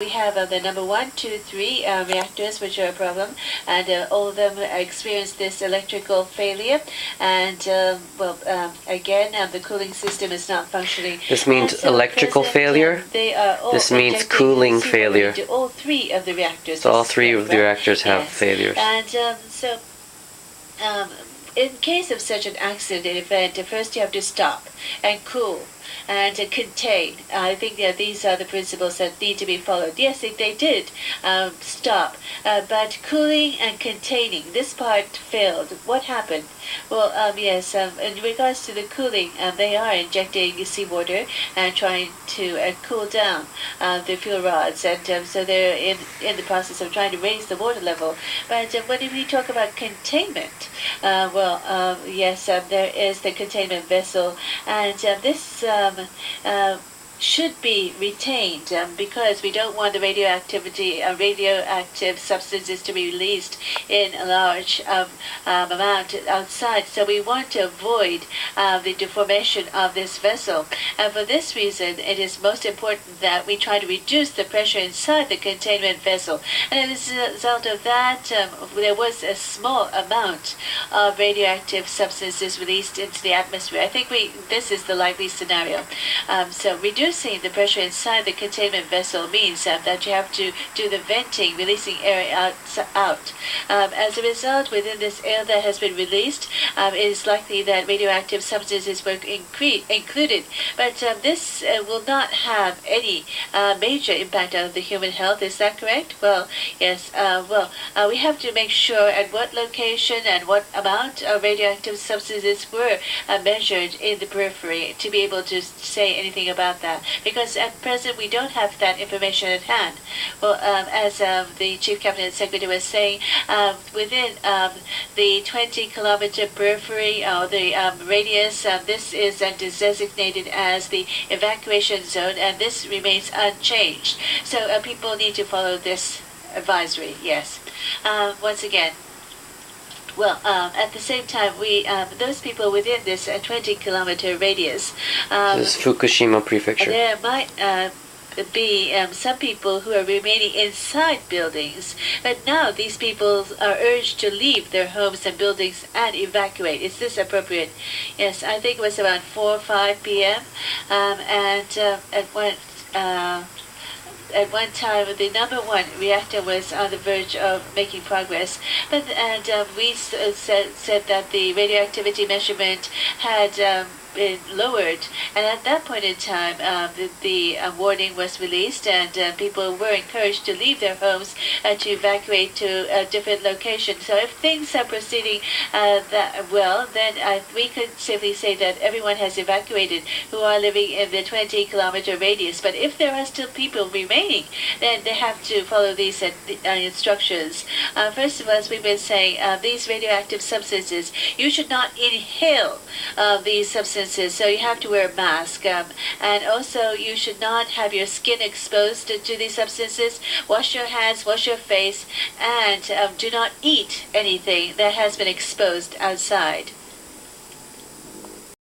We have the number 1, 2, 3 reactors which are a problem, and all of them experience this electrical failure. And again, the cooling system is not functioning. This means electrical failure? They are all this means cooling failure. All 3 of the reactors. So all 3 of the reactors have failures. And in case of such an accident event, first you have to stop and cool and contain. I think that these are the principles that need to be followed. Yes, they did stop, but cooling and containing, this part failed. What happened? Well, yes, in regards to the cooling, they are injecting seawater and trying to cool down the fuel rods, and so they're in the process of trying to raise the water level. But when we talk about containment, yes, there is the containment vessel, and this should be retained because we don't want the radioactive substances to be released in a large amount outside. So we want to avoid the deformation of this vessel. And for this reason, it is most important that we try to reduce the pressure inside the containment vessel. And as a result of that, there was a small amount of radioactive substances released into the atmosphere. I think this is the likely scenario. So reducing the pressure inside the containment vessel means that you have to do the venting, releasing air out. As a result, within this air that has been released, it is likely that radioactive substances were included. But this will not have any major impact on the human health. Is that correct? Well, yes. We have to make sure at what location and what amount of radioactive substances were measured in the periphery to be able to say anything about that. Because at present we don't have that information at hand. Well, as the Chief Cabinet Secretary was saying, within the 20-kilometer periphery or the radius, this is designated as the evacuation zone, and this remains unchanged. So people need to follow this advisory. Yes. Once again. Well, at the same time, those people within this 20-kilometer radius. This is Fukushima Prefecture. There might be some people who are remaining inside buildings, but now these people are urged to leave their homes and buildings and evacuate. Is this appropriate? Yes, I think it was around 4 or 5 p.m. At one time, the number 1 reactor was on the verge of making progress, we said that the radioactivity measurement had been lowered, and at that point in time, the warning was released, and people were encouraged to leave their homes to evacuate to a different location. So if things are proceeding that well, then we could safely say that everyone has evacuated who are living in the 20-kilometer radius. But if there are still people remaining, then they have to follow these instructions. First of all, as we've been saying, these radioactive substances, you should not inhale these substances, so you have to wear a mask. And also, you should not have your skin exposed to these substances. Wash your hands, wash your face, and do not eat anything that has been exposed outside.